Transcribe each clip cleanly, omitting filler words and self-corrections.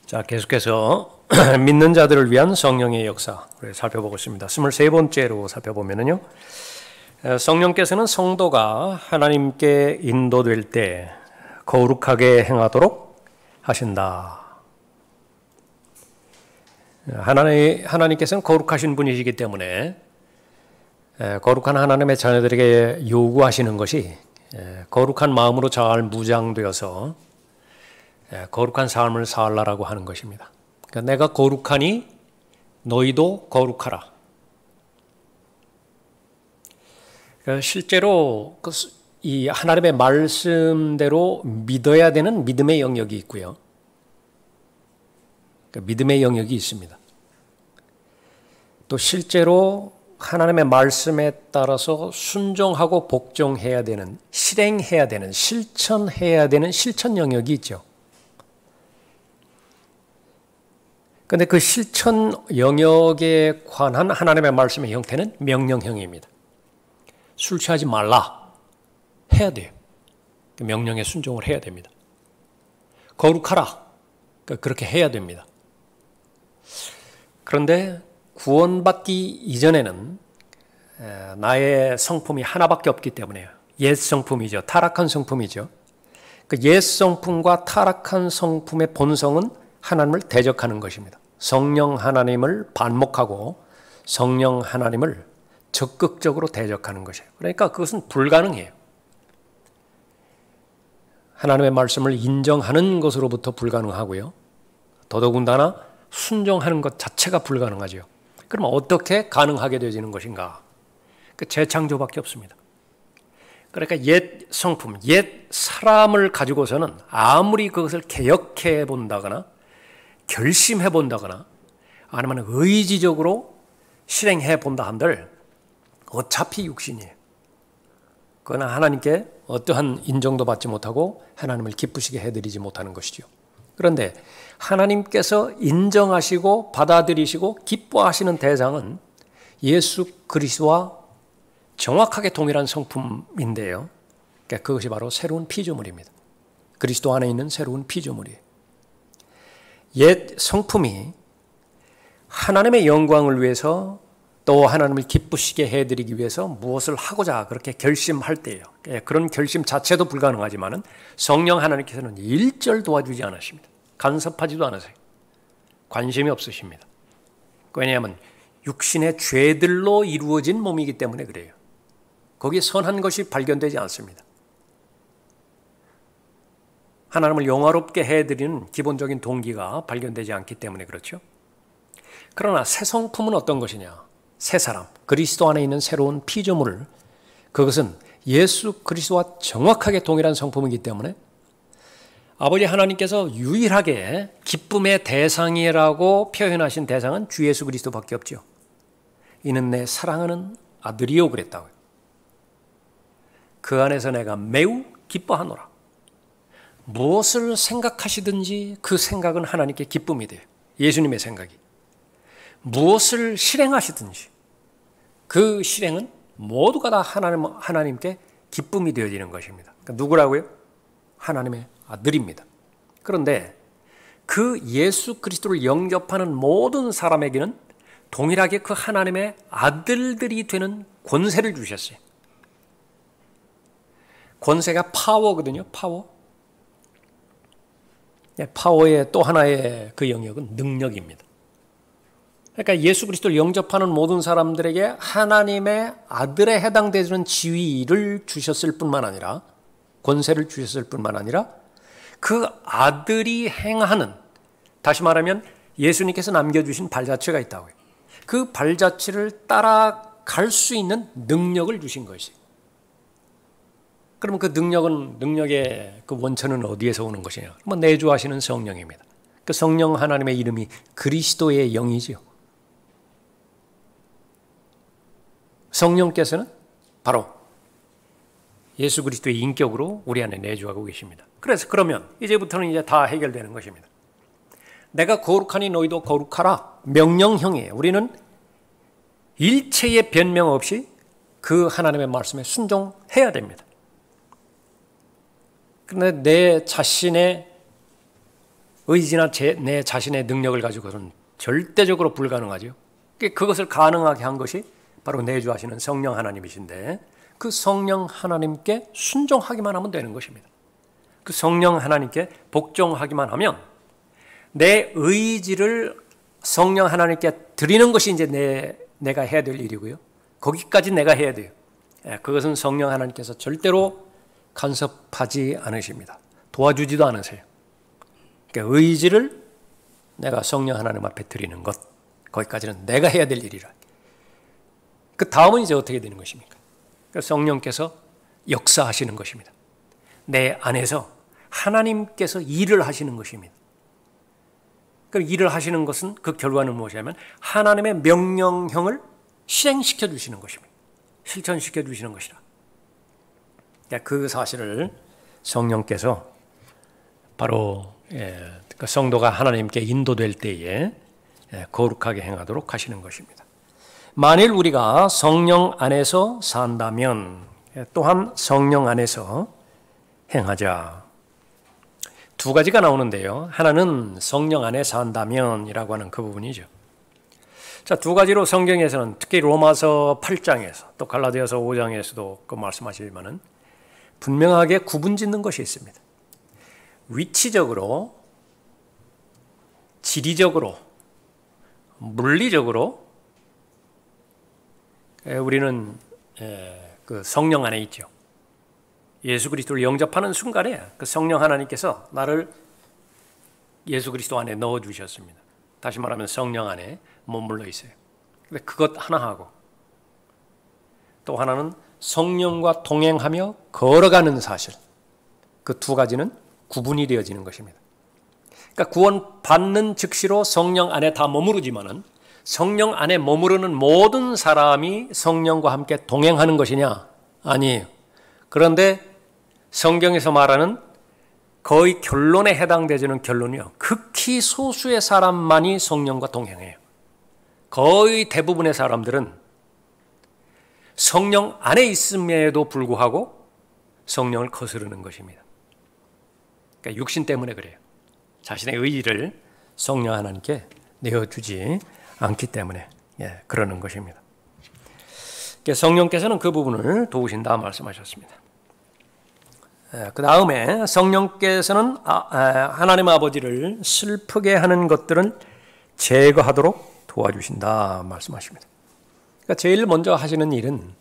자, 계속해서 믿는 자들을 위한 성령의 역사 우리 살펴보고 있습니다. 23번째로 살펴보면요, 성령께서는 성도가 하나님께 인도될 때 거룩하게 행하도록 하신다. 하나님께서는 거룩하신 분이시기 때문에 거룩한 하나님의 자녀들에게 요구하시는 것이 거룩한 마음으로 잘 무장되어서 거룩한 삶을 살라라고 하는 것입니다. 그러니까 내가 거룩하니 너희도 거룩하라. 그러니까 실제로 이 하나님의 말씀대로 믿어야 되는 믿음의 영역이 있고요. 그러니까 믿음의 영역이 있습니다. 또 실제로 하나님의 말씀에 따라서 순종하고 복종해야 되는, 실행해야 되는, 실천해야 되는 실천 영역이 있죠. 그런데 그 실천 영역에 관한 하나님의 말씀의 형태는 명령형입니다. 술 취하지 말라. 해야 돼요. 명령에 순종을 해야 됩니다. 거룩하라. 그렇게 해야 됩니다. 그런데 구원받기 이전에는 나의 성품이 하나밖에 없기 때문에 옛 성품이죠. 타락한 성품이죠. 그 옛 성품과 타락한 성품의 본성은 하나님을 대적하는 것입니다. 성령 하나님을 반목하고 성령 하나님을 적극적으로 대적하는 것이에요. 그러니까 그것은 불가능해요. 하나님의 말씀을 인정하는 것으로부터 불가능하고요. 더더군다나 순종하는 것 자체가 불가능하죠. 그럼 어떻게 가능하게 되어지는 것인가? 그 재창조밖에 없습니다. 그러니까 옛 성품, 옛 사람을 가지고서는 아무리 그것을 개혁해 본다거나 결심해 본다거나 아니면 의지적으로 실행해 본다 한들 어차피 육신이에요. 그러나 하나님께 어떠한 인정도 받지 못하고 하나님을 기쁘시게 해드리지 못하는 것이죠. 그런데 하나님께서 인정하시고 받아들이시고 기뻐하시는 대상은 예수 그리스도와 정확하게 동일한 성품인데요. 그러니까 그것이 바로 새로운 피조물입니다. 그리스도 안에 있는 새로운 피조물이에요. 옛 성품이 하나님의 영광을 위해서 또 하나님을 기쁘시게 해드리기 위해서 무엇을 하고자 그렇게 결심할 때예요. 그런 결심 자체도 불가능하지만 성령 하나님께서는 일절 도와주지 않으십니다. 간섭하지도 않으세요. 관심이 없으십니다. 왜냐하면 육신의 죄들로 이루어진 몸이기 때문에 그래요. 거기에 선한 것이 발견되지 않습니다. 하나님을 영화롭게 해드리는 기본적인 동기가 발견되지 않기 때문에 그렇죠. 그러나 새 성품은 어떤 것이냐? 새 사람, 그리스도 안에 있는 새로운 피조물, 그것은 예수 그리스도와 정확하게 동일한 성품이기 때문에 아버지 하나님께서 유일하게 기쁨의 대상이라고 표현하신 대상은 주 예수 그리스도밖에 없죠. 이는 내 사랑하는 아들이요 그랬다고요. 그 안에서 내가 매우 기뻐하노라. 무엇을 생각하시든지 그 생각은 하나님께 기쁨이 돼요. 예수님의 생각이. 무엇을 실행하시든지 그 실행은 모두가 다 하나님께 기쁨이 되어지는 것입니다. 그러니까 누구라고요? 하나님의 아들입니다. 그런데 그 예수 그리스도를 영접하는 모든 사람에게는 동일하게 그 하나님의 아들들이 되는 권세를 주셨어요. 권세가 파워거든요. 파워. 파워의 또 하나의 그 영역은 능력입니다. 그러니까 예수 그리스도를 영접하는 모든 사람들에게 하나님의 아들에 해당되는 지위를 주셨을 뿐만 아니라 권세를 주셨을 뿐만 아니라 그 아들이 행하는, 다시 말하면 예수님께서 남겨주신 발자취가 있다고요. 그 발자취를 따라갈 수 있는 능력을 주신 것이에요. 그러면 그 능력의 그 원천은 어디에서 오는 것이냐? 내주하시는 성령입니다. 그 성령 하나님의 이름이 그리스도의 영이지요. 성령께서는 바로 예수 그리스도의 인격으로 우리 안에 내주하고 계십니다. 그래서 그러면 이제부터는 다 해결되는 것입니다. 내가 거룩하니 너희도 거룩하라. 명령형이에요. 우리는 일체의 변명 없이 그 하나님의 말씀에 순종해야 됩니다. 그런데 내 자신의 의지나 내 자신의 능력을 가지고는 절대적으로 불가능하죠. 그것을 가능하게 한 것이 바로 내주하시는 성령 하나님이신데 그 성령 하나님께 순종하기만 하면 되는 것입니다. 그 성령 하나님께 복종하기만 하면 내 의지를 성령 하나님께 드리는 것이 이제 내가 해야 될 일이고요. 거기까지 내가 해야 돼요. 그것은 성령 하나님께서 절대로 간섭하지 않으십니다. 도와주지도 않으세요. 그러니까 의지를 내가 성령 하나님 앞에 드리는 것, 거기까지는 내가 해야 될 일이라. 그 다음은 이제 어떻게 되는 것입니까? 그러니까 성령께서 역사하시는 것입니다. 내 안에서 하나님께서 일을 하시는 것입니다. 그 일을 하시는 것은 그 결과는 무엇이냐면 하나님의 명령형을 실행시켜 주시는 것입니다. 실천시켜 주시는 것이라. 그 사실을 성령께서 바로 그 성도가 하나님께 인도될 때에 거룩하게 행하도록 하시는 것입니다. 만일 우리가 성령 안에서 산다면 또한 성령 안에서 행하자. 두 가지가 나오는데요. 하나는 성령 안에 산다면이라고 하는 그 부분이죠. 자, 두 가지로 성경에서는 특히 로마서 8장에서 또 갈라디아서 5장에서도 그 말씀하시지만은 분명하게 구분짓는 것이 있습니다. 위치적으로, 지리적으로, 물리적으로 우리는 그 성령 안에 있죠. 예수 그리스도를 영접하는 순간에 그 성령 하나님께서 나를 예수 그리스도 안에 넣어주셨습니다. 다시 말하면 성령 안에 머물러 있어요. 근데 그것 하나 하고 또 하나는 성령과 동행하며 걸어가는 사실, 그 두 가지는 구분이 되어지는 것입니다. 그러니까 구원받는 즉시로 성령 안에 다 머무르지만은 성령 안에 머무르는 모든 사람이 성령과 함께 동행하는 것이냐? 아니에요. 그런데 성경에서 말하는 거의 결론에 해당되지는 결론이요. 극히 소수의 사람만이 성령과 동행해요. 거의 대부분의 사람들은 성령 안에 있음에도 불구하고 성령을 거스르는 것입니다. 그러니까 육신 때문에 그래요. 자신의 의지를 성령 하나님께 내어주지 않기 때문에 그러는 것입니다. 성령께서는 그 부분을 도우신다 말씀하셨습니다. 그 다음에 성령께서는 하나님 아버지를 슬프게 하는 것들을 제거하도록 도와주신다 말씀하십니다. 그러니까 제일 먼저 하시는 일은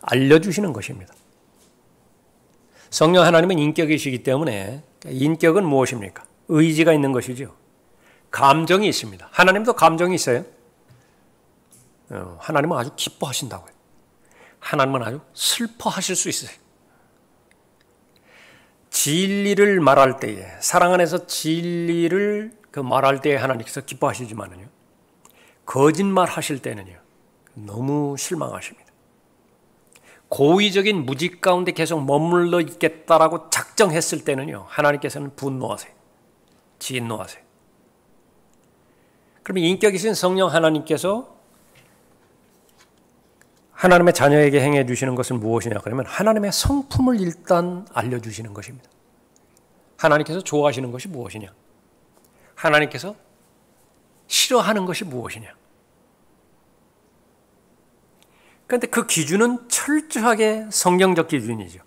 알려주시는 것입니다. 성령 하나님은 인격이시기 때문에 인격은 무엇입니까? 의지가 있는 것이죠. 감정이 있습니다. 하나님도 감정이 있어요. 하나님은 아주 기뻐하신다고요. 하나님은 아주 슬퍼하실 수 있어요. 진리를 말할 때에, 사랑 안에서 진리를 말할 때에 하나님께서 기뻐하시지만은요, 거짓말 하실 때는요, 너무 실망하십니다. 고의적인 무직 가운데 계속 머물러 있겠다라고 작정했을 때는요, 하나님께서는 분노하세요. 진노하세요. 그러면 인격이신 성령 하나님께서 하나님의 자녀에게 행해 주시는 것은 무엇이냐 그러면 하나님의 성품을 일단 알려주시는 것입니다. 하나님께서 좋아하시는 것이 무엇이냐? 하나님께서 싫어하는 것이 무엇이냐? 그런데 그 기준은 철저하게 성경적 기준이죠.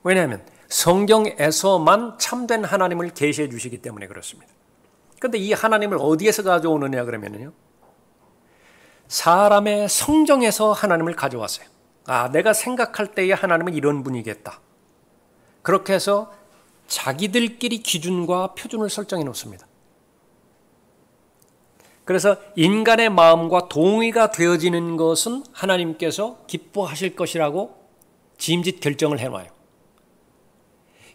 왜냐하면 성경에서만 참된 하나님을 계시해 주시기 때문에 그렇습니다. 그런데 이 하나님을 어디에서 가져오느냐 그러면요, 사람의 성정에서 하나님을 가져왔어요. 내가 생각할 때의 하나님은 이런 분이겠다. 그렇게 해서 자기들끼리 기준과 표준을 설정해 놓습니다. 그래서 인간의 마음과 동의가 되어지는 것은 하나님께서 기뻐하실 것이라고 짐짓 결정을 해놔요.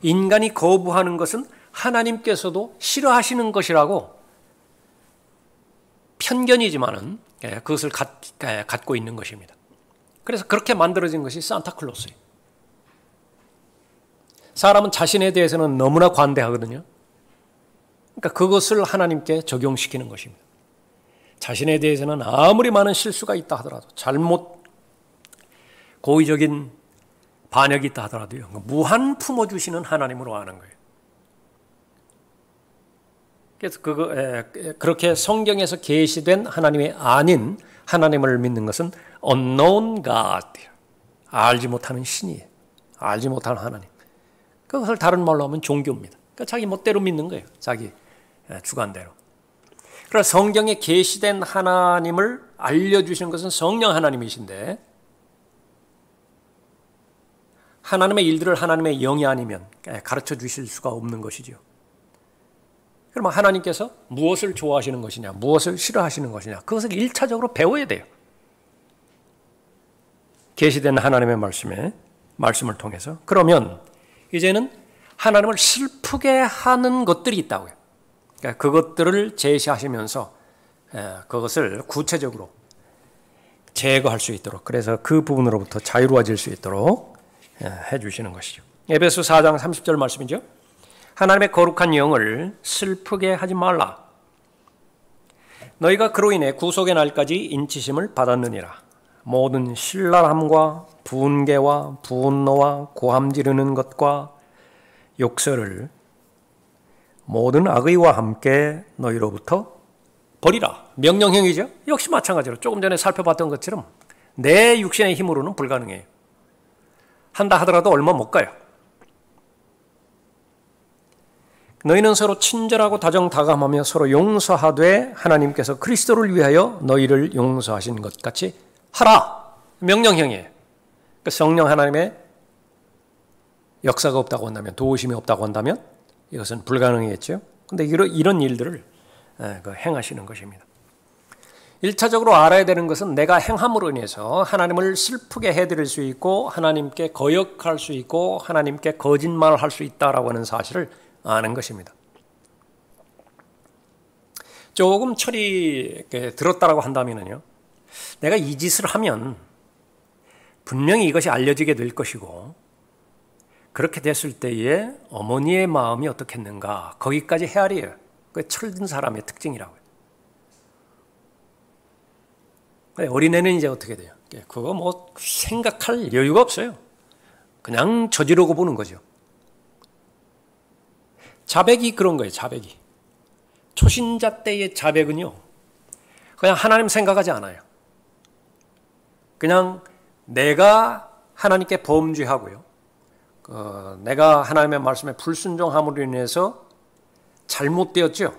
인간이 거부하는 것은 하나님께서도 싫어하시는 것이라고 편견이지만은 그것을 갖고 있는 것입니다. 그래서 그렇게 만들어진 것이 산타클로스예요. 사람은 자신에 대해서는 너무나 관대하거든요. 그러니까 그것을 하나님께 적용시키는 것입니다. 자신에 대해서는 아무리 많은 실수가 있다 하더라도, 고의적인 반역이 있다 하더라도요, 무한 품어주시는 하나님으로 아는 거예요. 그래서 그렇게 성경에서 계시된 하나님이 아닌 하나님을 믿는 것은 unknown God, 알지 못하는 신이에요. 알지 못하는 하나님. 그것을 다른 말로 하면 종교입니다. 그러니까 자기 멋대로 믿는 거예요. 자기 주관대로. 그래서 성경에 계시된 하나님을 알려주시는 것은 성령 하나님이신데 하나님의 일들을 하나님의 영이 아니면 가르쳐 주실 수가 없는 것이죠. 그러면 하나님께서 무엇을 좋아하시는 것이냐, 무엇을 싫어하시는 것이냐, 그것을 1차적으로 배워야 돼요. 계시된 하나님의 말씀을 통해서. 그러면 이제는 하나님을 슬프게 하는 것들이 있다고요. 그러니까 그것들을 제시하시면서 그것을 구체적으로 제거할 수 있도록, 그래서 그 부분으로부터 자유로워질 수 있도록 해주시는 것이죠. 에베소 4장 30절 말씀이죠. 하나님의 거룩한 영을 슬프게 하지 말라. 너희가 그로 인해 구속의 날까지 인치심을 받았느니라. 모든 신랄함과 분개와 분노와 고함 지르는 것과 욕설을 모든 악의와 함께 너희로부터 버리라. 명령형이죠. 역시 마찬가지로 조금 전에 살펴봤던 것처럼 내 육신의 힘으로는 불가능해요. 한다 하더라도 얼마 못 가요. 너희는 서로 친절하고 다정다감하며 서로 용서하되 하나님께서 그리스도를 위하여 너희를 용서하신 것 같이 하라. 명령형이에요. 그러니까 성령 하나님의 역사가 없다고 한다면, 도우심이 없다고 한다면 이것은 불가능했죠. 그런데 이런 일들을 행하시는 것입니다. 1차적으로 알아야 되는 것은 내가 행함으로 인해서 하나님을 슬프게 해드릴 수 있고 하나님께 거역할 수 있고 하나님께 거짓말을 할 수 있다라고 하는 사실을 아는 것입니다. 조금 철이 들었다라고 한다면요, 내가 이 짓을 하면 분명히 이것이 알려지게 될 것이고 그렇게 됐을 때에 어머니의 마음이 어떻겠는가, 거기까지 헤아려요. 그게 철든 사람의 특징이라고요. 어린애는 이제 어떻게 돼요? 그거 뭐 생각할 여유가 없어요. 그냥 저지르고 보는 거죠. 자백이 그런 거예요. 자백이. 초신자 때의 자백은요, 그냥 하나님 생각하지 않아요. 그냥 내가 하나님께 범죄하고요, 내가 하나님의 말씀에 불순종함으로 인해서 잘못되었죠.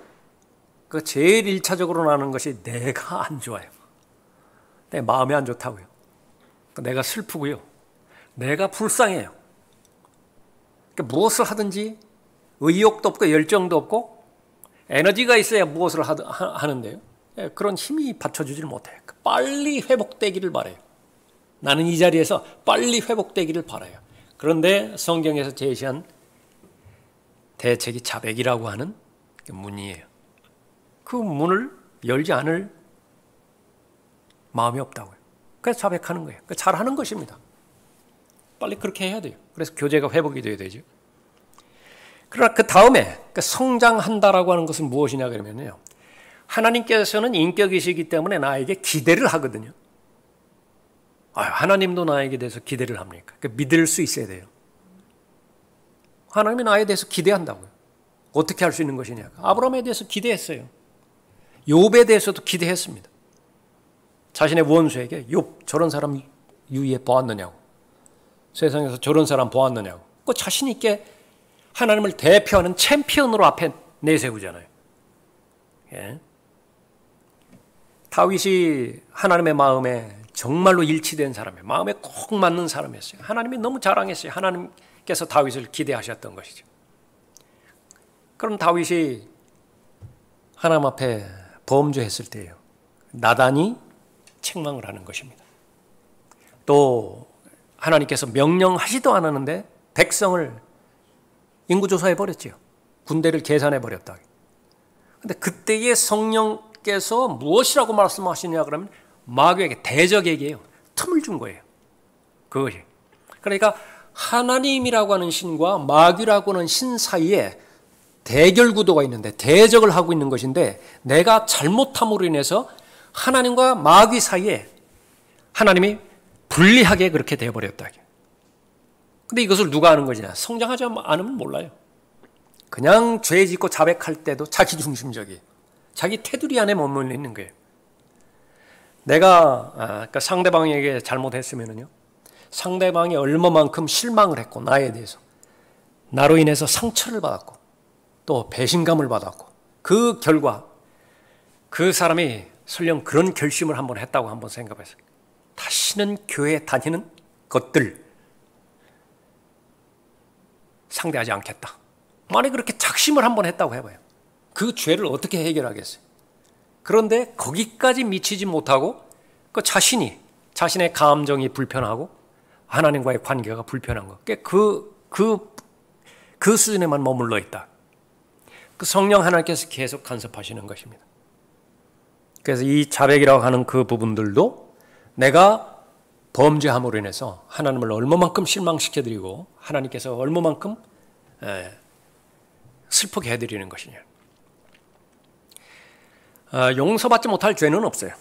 그 제일 1차적으로 나는 것이 내가 안 좋아요. 내 마음이 안 좋다고요. 내가 슬프고요. 내가 불쌍해요. 그러니까 무엇을 하든지 의욕도 없고 열정도 없고 에너지가 있어야 무엇을 하는데요. 그런 힘이 받쳐주질 못해요. 빨리 회복되기를 바라요. 나는 이 자리에서 빨리 회복되기를 바라요. 그런데 성경에서 제시한 대책이 자백이라고 하는 문이에요. 그 문을 열지 않을 마음이 없다고요. 그래서 자백하는 거예요. 잘하는 것입니다. 빨리 그렇게 해야 돼요. 그래서 교제가 회복이 돼야 되죠. 그러나 그 다음에 성장한다라고 하는 것은 무엇이냐 그러면요, 하나님께서는 인격이시기 때문에 나에게 기대를 하거든요. 하나님도 나에게 대해서 기대를 합니까? 믿을 수 있어야 돼요. 하나님이 나에 대해서 기대한다고요. 어떻게 할 수 있는 것이냐? 아브라함에 대해서 기대했어요. 욥에 대해서도 기대했습니다. 자신의 원수에게 욥 저런 사람 유의해 보았느냐고, 세상에서 저런 사람 보았느냐고, 그 자신 있게 하나님을 대표하는 챔피언으로 앞에 내세우잖아요. 예. 다윗이 하나님의 마음에 정말로 일치된 사람이에요. 마음에 꼭 맞는 사람이었어요. 하나님이 너무 자랑했어요. 하나님께서 다윗을 기대하셨던 것이죠. 그럼 다윗이 하나님 앞에 범죄했을 때예요, 나단이 책망을 하는 것입니다. 또 하나님께서 명령하지도 않았는데 백성을 인구조사해 버렸죠. 군대를 계산해 버렸다. 근데 그때의 성령께서 무엇이라고 말씀하시냐 그러면 마귀에게, 대적에게요, 틈을 준 거예요. 그것이. 그러니까 하나님이라고 하는 신과 마귀라고 하는 신 사이에 대결 구도가 있는데, 대적을 하고 있는 것인데, 내가 잘못함으로 인해서 하나님과 마귀 사이에 하나님이 불리하게 그렇게 되어버렸다. 근데 이것을 누가 아는 것이냐? 성장하지 않으면 몰라요. 그냥 죄 짓고 자백할 때도 자기 중심적이에요. 자기 테두리 안에 머물러 있는 거예요. 내가 그러니까 상대방에게 잘못했으면요, 상대방이 얼마만큼 실망을 했고 나에 대해서 나로 인해서 상처를 받았고 또 배신감을 받았고 그 결과 그 사람이 설령 그런 결심을 한번 했다고 한번 생각해서 다시는 교회에 다니는 것들 상대하지 않겠다. 만약에 그렇게 작심을 한번 했다고 해봐요. 그 죄를 어떻게 해결하겠어요? 그런데 거기까지 미치지 못하고 그 자신의 감정이 불편하고 하나님과의 관계가 불편한 것. 그 수준에만 머물러 있다. 그 성령 하나님께서 계속 간섭하시는 것입니다. 그래서 이 자백이라고 하는 그 부분들도 내가 범죄함으로 인해서 하나님을 얼마만큼 실망시켜드리고 하나님께서 얼마만큼 슬프게 해드리는 것이냐. 용서받지 못할 죄는 없어요.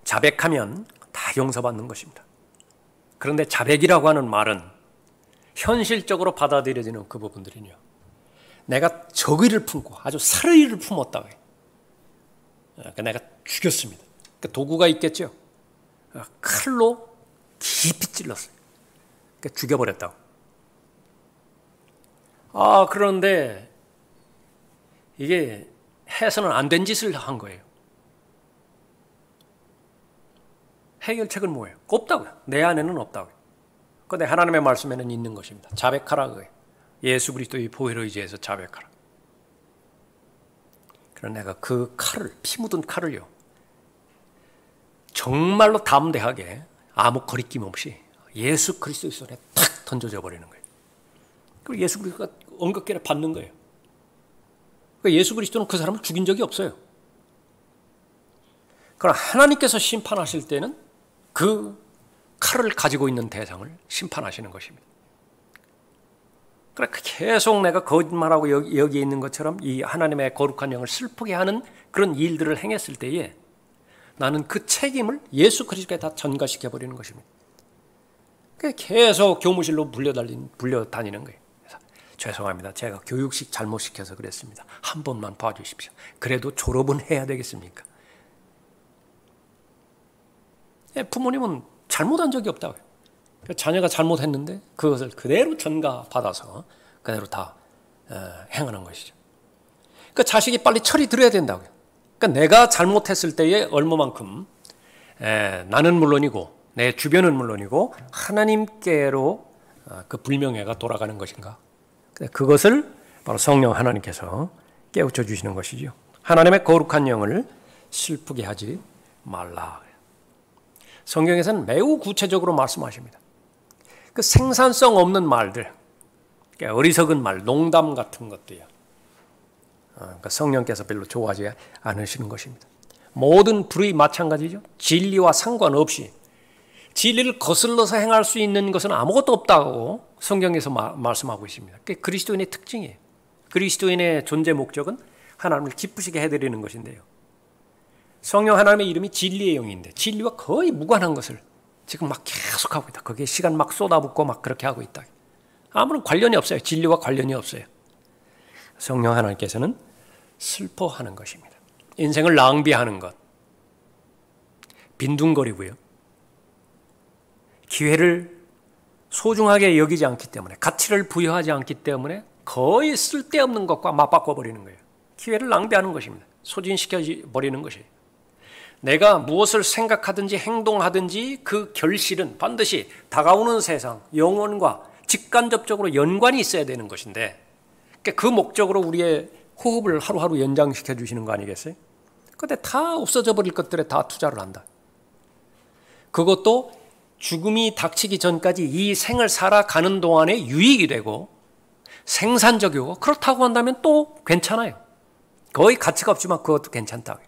자백하면 다 용서받는 것입니다. 그런데 자백이라고 하는 말은 현실적으로 받아들여지는 그 부분들이요, 내가 적의를 품고 아주 살의를 품었다고 해요. 그러니까 내가 죽였습니다. 그러니까 도구가 있겠죠. 칼로 깊이 찔렀어요. 그러니까 죽여버렸다고. 그런데 이게 해서는 안 된 짓을 한 거예요. 해결책은 뭐예요? 없다고요. 내 안에는 없다고요. 그런데 하나님의 말씀에는 있는 것입니다. 자백하라 그거예요. 예수 그리스도의 보혈을 의지해서 자백하라. 그러나 내가 그 칼을, 피 묻은 칼을요, 정말로 담대하게 아무 거리낌 없이 예수 그리스도의 손에 탁 던져져 버리는 거예요. 그리고 예수 그리스도가 엉겁게 받는 거예요. 그러니까 예수 그리스도는 그 사람을 죽인 적이 없어요. 그러나 하나님께서 심판하실 때는 그 칼을 가지고 있는 대상을 심판하시는 것입니다. 그러니까 계속 내가 거짓말하고 여기에 있는 것처럼 이 하나님의 거룩한 영을 슬프게 하는 그런 일들을 행했을 때에 나는 그 책임을 예수 그리스도에 다 전가시켜 버리는 것입니다. 계속 교무실로 불려다니는 거예요. 그래서 죄송합니다. 제가 교육식 잘못 시켜서 그랬습니다. 한 번만 봐주십시오. 그래도 졸업은 해야 되겠습니까? 부모님은 잘못한 적이 없다고요. 자녀가 잘못했는데 그것을 그대로 전가받아서 그대로 다 행하는 것이죠. 그러니까 자식이 빨리 철이 들어야 된다고요. 그러니까 내가 잘못했을 때에 얼마만큼 나는 물론이고 내 주변은 물론이고 하나님께로 그 불명예가 돌아가는 것인가. 그것을 바로 성령 하나님께서 깨우쳐 주시는 것이죠. 하나님의 거룩한 영을 슬프게 하지 말라. 성경에서는 매우 구체적으로 말씀하십니다. 그 생산성 없는 말들, 어리석은 말, 농담 같은 것도요, 그러니까 성령께서 별로 좋아하지 않으시는 것입니다. 모든 불의 마찬가지죠. 진리와 상관없이 진리를 거슬러서 행할 수 있는 것은 아무것도 없다고 성경에서 말씀하고 있습니다. 그게 그리스도인의 특징이에요. 그리스도인의 존재 목적은 하나님을 기쁘시게 해드리는 것인데요. 성령 하나님의 이름이 진리의 영인데 진리와 거의 무관한 것을 지금 막 계속하고 있다. 거기에 시간 막 쏟아붓고 막 그렇게 하고 있다. 아무런 관련이 없어요. 진리와 관련이 없어요. 성령 하나님께서는 슬퍼하는 것입니다. 인생을 낭비하는 것, 빈둥거리고요, 기회를 소중하게 여기지 않기 때문에, 가치를 부여하지 않기 때문에 거의 쓸데없는 것과 맞바꿔버리는 거예요. 기회를 낭비하는 것입니다. 소진시켜버리는 것이에요. 내가 무엇을 생각하든지 행동하든지 그 결실은 반드시 다가오는 세상, 영혼과 직간접적으로 연관이 있어야 되는 것인데, 그 목적으로 우리의 호흡을 하루하루 연장시켜 주시는 거 아니겠어요? 그런데 다 없어져 버릴 것들에 다 투자를 한다. 그것도 죽음이 닥치기 전까지 이 생을 살아가는 동안에 유익이 되고 생산적이고, 그렇다고 한다면 또 괜찮아요. 거의 가치가 없지만 그것도 괜찮다.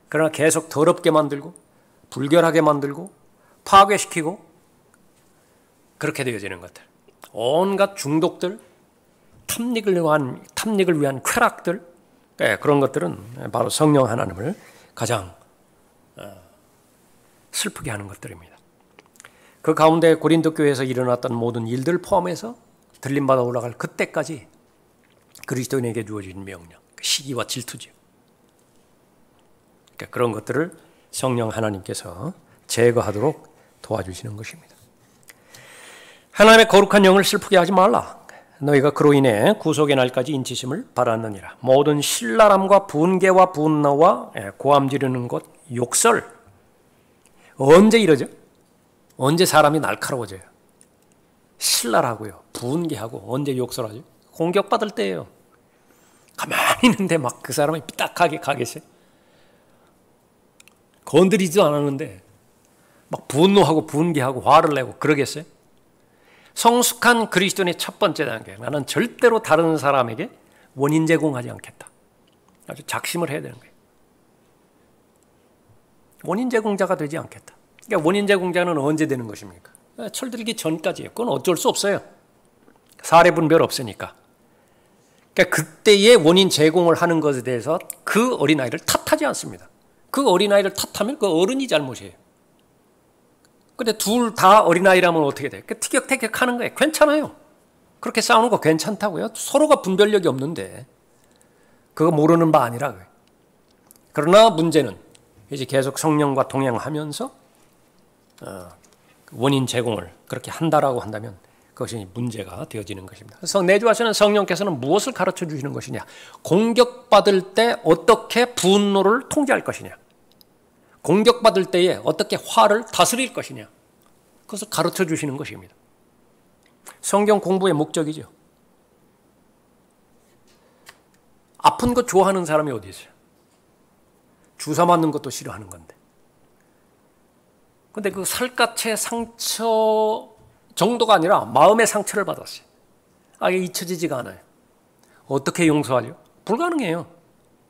그러나 계속 더럽게 만들고 불결하게 만들고 파괴시키고 그렇게 되어지는 것들, 온갖 중독들, 탐닉을 위한 쾌락들, 그런 것들은 바로 성령 하나님을 가장 슬프게 하는 것들입니다. 그 가운데 고린도 교회에서 일어났던 모든 일들 포함해서 들림받아 올라갈 그때까지 그리스도인에게 주어진 명령, 시기와 질투죠. 그러니까 그런 것들을 성령 하나님께서 제거하도록 도와주시는 것입니다. 하나님의 거룩한 영을 슬프게 하지 말라. 너희가 그로 인해 구속의 날까지 인치심을 받았느니라. 모든 신랄함과 분개와 분노와 고함 지르는 것, 욕설. 언제 이러죠? 언제 사람이 날카로워져요? 신랄하고요, 분개하고. 언제 욕설하죠? 공격받을 때예요. 가만히 있는데 막 그 사람이 삐딱하게 가겠어요? 건드리지도 않았는데 막 분노하고 분개하고 화를 내고 그러겠어요? 성숙한 그리스도인의 첫 번째 단계, 나는 절대로 다른 사람에게 원인 제공하지 않겠다. 아주 작심을 해야 되는 거예요. 원인 제공자가 되지 않겠다. 그러니까 원인 제공자는 언제 되는 것입니까? 철들기 전까지예요. 그건 어쩔 수 없어요. 사례 분별 없으니까. 그러니까 그때의 원인 제공을 하는 것에 대해서 그 어린아이를 탓하지 않습니다. 그 어린아이를 탓하면 그 어른이 잘못이에요. 근데 둘 다 어린아이라면 어떻게 돼요? 티격태격 하는 거예요. 괜찮아요. 그렇게 싸우는 거 괜찮다고요. 서로가 분별력이 없는데 그거 모르는 바 아니라. 그러나 문제는 이제 계속 성령과 동행하면서 원인 제공을 그렇게 한다라고 한다면 그것이 문제가 되어지는 것입니다. 그래서 내주하시는 성령께서는 무엇을 가르쳐 주시는 것이냐? 공격받을 때 어떻게 분노를 통제할 것이냐? 공격받을 때에 어떻게 화를 다스릴 것이냐? 그것을 가르쳐 주시는 것입니다. 성경 공부의 목적이죠. 아픈 거 좋아하는 사람이 어디 있어요? 주사 맞는 것도 싫어하는 건데. 근데 그 살갗의 상처 정도가 아니라 마음의 상처를 받았어요. 이게 잊혀지지가 않아요. 어떻게 용서하죠? 불가능해요.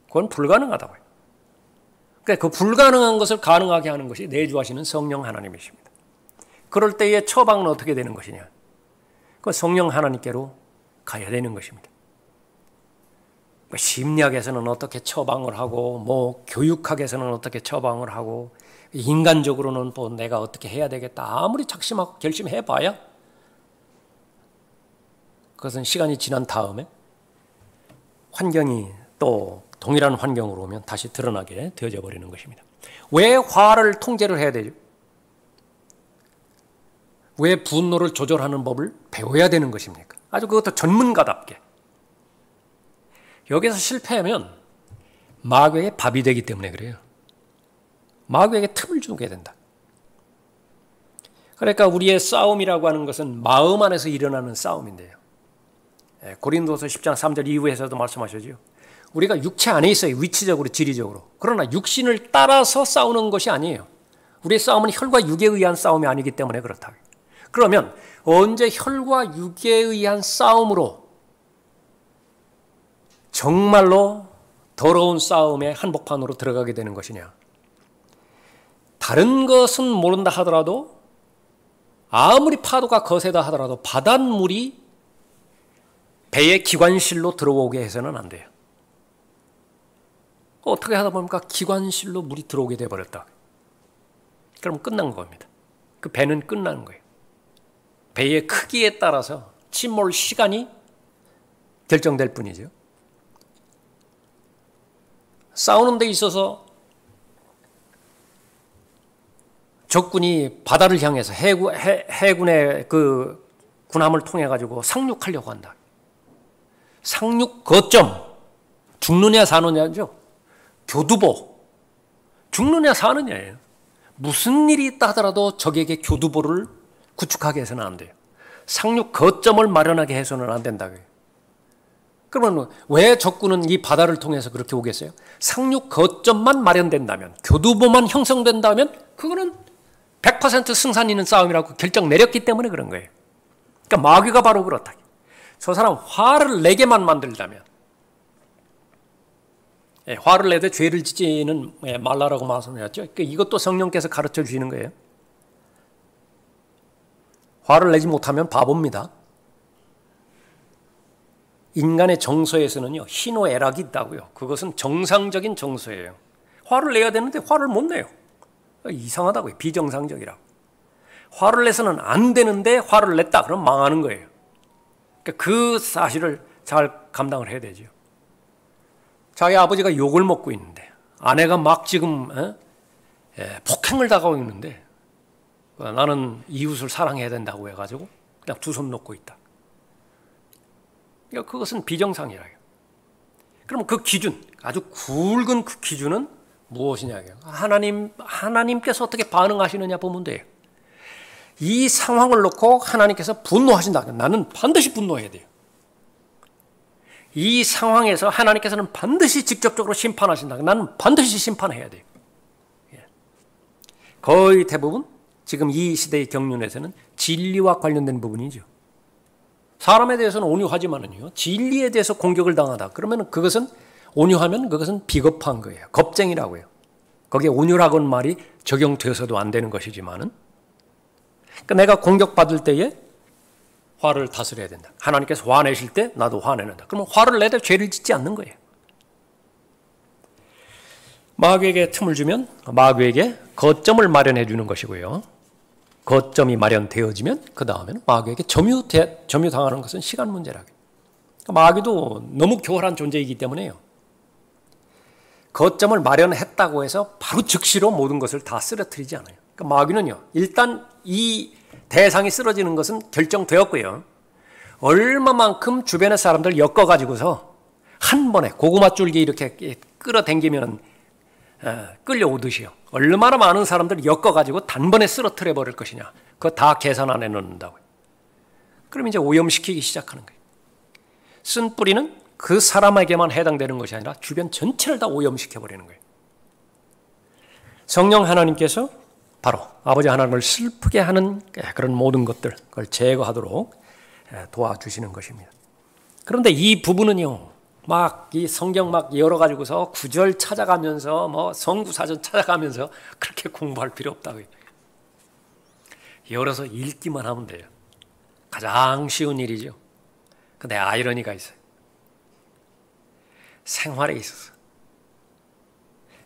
그건 불가능하다고요. 그러니까 그 불가능한 것을 가능하게 하는 것이 내주하시는 성령 하나님이십니다. 그럴 때의 처방은 어떻게 되는 것이냐? 그 성령 하나님께로 가야 되는 것입니다. 심리학에서는 어떻게 처방을 하고, 교육학에서는 어떻게 처방을 하고, 인간적으로는 내가 어떻게 해야 되겠다. 아무리 작심하고 결심해봐야 그것은 시간이 지난 다음에 환경이 또 동일한 환경으로 오면 다시 드러나게 되어져 버리는 것입니다. 왜 화를 통제를 해야 되죠? 왜 분노를 조절하는 법을 배워야 되는 것입니까? 아주 그것도 전문가답게. 여기서 실패하면 마귀의 밥이 되기 때문에 그래요. 마귀에게 틈을 주게 된다. 그러니까 우리의 싸움이라고 하는 것은 마음 안에서 일어나는 싸움인데요. 고린도서 10장 3절 이후에서도 말씀하셨죠. 우리가 육체 안에 있어요. 위치적으로, 지리적으로. 그러나 육신을 따라서 싸우는 것이 아니에요. 우리의 싸움은 혈과 육에 의한 싸움이 아니기 때문에 그렇다. 그러면 언제 혈과 육에 의한 싸움으로 정말로 더러운 싸움의 한복판으로 들어가게 되는 것이냐? 다른 것은 모른다 하더라도 아무리 파도가 거세다 하더라도 바닷물이 배의 기관실로 들어오게 해서는 안 돼요. 어떻게 하다 보니까 기관실로 물이 들어오게 돼버렸다. 그럼 끝난 겁니다. 그 배는 끝나는 거예요. 배의 크기에 따라서 침몰 시간이 결정될 뿐이죠. 싸우는 데 있어서 적군이 바다를 향해서 해군의 그 군함을 통해 가지고 상륙하려고 한다. 상륙 거점, 죽느냐 사느냐죠. 교두보, 죽느냐 사느냐예요. 무슨 일이 있다 하더라도 적에게 교두보를 구축하게 해서는 안 돼요. 상륙 거점을 마련하게 해서는 안 된다고요. 그러면 왜 적군은 이 바다를 통해서 그렇게 오겠어요? 상륙 거점만 마련된다면, 교두보만 형성된다면 그거는 100% 승산 있는 싸움이라고 결정 내렸기 때문에 그런 거예요. 그러니까 마귀가 바로 그렇다. 저 사람 화를 내게만 만들다면, 화를 내되 죄를 짓지는 말라라고 말씀하셨죠. 그러니까 이것도 성령께서 가르쳐 주시는 거예요. 화를 내지 못하면 바보입니다. 인간의 정서에서는요, 희노애락이 있다고요. 그것은 정상적인 정서예요. 화를 내야 되는데 화를 못 내요. 이상하다고요. 비정상적이라고. 화를 내서는 안 되는데 화를 냈다. 그럼 망하는 거예요. 그러니까 그 사실을 잘 감당을 해야 되죠. 자기 아버지가 욕을 먹고 있는데 아내가 막 지금 폭행을 당하고 있는데 나는 이웃을 사랑해야 된다고 해가지고 그냥 두 손 놓고 있다. 그러니까 그것은 비정상이라요. 그럼 그 기준, 아주 굵은 그 기준은 무엇이냐고요. 하나님께서 어떻게 반응하시느냐 보면 돼요. 이 상황을 놓고 하나님께서 분노하신다. 나는 반드시 분노해야 돼요. 이 상황에서 하나님께서는 반드시 직접적으로 심판하신다. 나는 반드시 심판해야 돼요. 거의 대부분 지금 이 시대의 경륜에서는 진리와 관련된 부분이죠. 사람에 대해서는 온유하지만은요, 진리에 대해서 공격을 당하다. 그러면 그것은 온유하면 그것은 비겁한 거예요. 겁쟁이라고 해요. 거기에 온유라고는 말이 적용되어서도 안 되는 것이지만은, 그러니까 내가 공격받을 때에 화를 다스려야 된다. 하나님께서 화내실 때 나도 화내는다. 그러면 화를 내도 죄를 짓지 않는 거예요. 마귀에게 틈을 주면 마귀에게 거점을 마련해 주는 것이고요. 거점이 마련되어지면 그 다음에는 마귀에게 점유당하는 것은 시간 문제라고요. 마귀도 너무 교활한 존재이기 때문에요. 거점을 마련했다고 해서 바로 즉시로 모든 것을 다 쓰러뜨리지 않아요. 그러니까 마귀는요, 일단 이 대상이 쓰러지는 것은 결정되었고요. 얼마만큼 주변의 사람들 엮어가지고서 한 번에 고구마 줄기 이렇게 끌어당기면 끌려오듯이요. 얼마나 많은 사람들을 엮어가지고 단번에 쓰러뜨려 버릴 것이냐. 그거 다 계산 안에 넣는다고요. 그럼 이제 오염시키기 시작하는 거예요. 쓴 뿌리는 그 사람에게만 해당되는 것이 아니라 주변 전체를 다 오염시켜 버리는 거예요. 성령 하나님께서 바로 아버지 하나님을 슬프게 하는 그런 모든 것들, 그걸 제거하도록 도와주시는 것입니다. 그런데 이 부분은요, 막 이 성경 막 열어가지고서 구절 찾아가면서 뭐 성구사전 찾아가면서 그렇게 공부할 필요 없다고요. 열어서 읽기만 하면 돼요. 가장 쉬운 일이죠. 근데 아이러니가 있어요. 생활에 있어서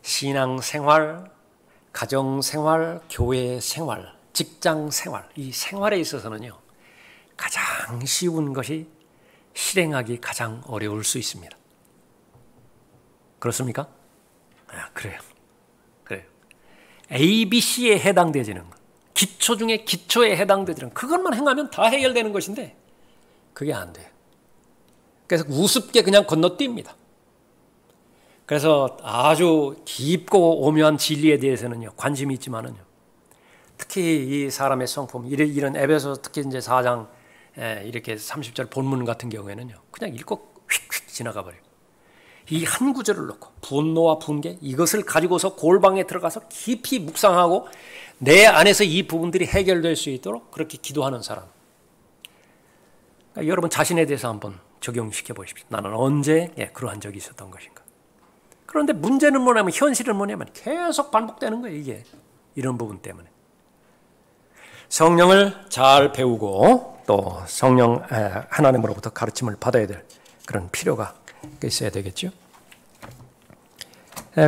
신앙생활, 가정생활, 교회생활, 직장생활, 이 생활에 있어서는요, 가장 쉬운 것이 실행하기 가장 어려울 수 있습니다. 그렇습니까? 그래요. ABC에 해당되지는 것, 기초 중에 기초에 해당되지는 그것만 행하면 다 해결되는 것인데 그게 안 돼요. 그래서 우습게 그냥 건너뜁니다. 그래서 아주 깊고 오묘한 진리에 대해서는요, 관심이 있지만은요, 특히 이 사람의 성품, 이런 에베소 특히 이제 4장 이렇게 30절 본문 같은 경우에는요, 그냥 읽고 휙휙 지나가 버려요. 이 한 구절을 놓고 분노와 분개 이것을 가지고서 골방에 들어가서 깊이 묵상하고 내 안에서 이 부분들이 해결될 수 있도록 그렇게 기도하는 사람. 그러니까 여러분 자신에 대해서 한번 적용시켜 보십시오. 나는 언제 그러한 적이 있었던 것인가. 그런데 문제는 뭐냐면, 현실은 뭐냐면 계속 반복되는 거예요. 이게 이런 부분 때문에. 성령을 잘 배우고 또 성령 하나님으로부터 가르침을 받아야 될 그런 필요가 있어야 되겠죠.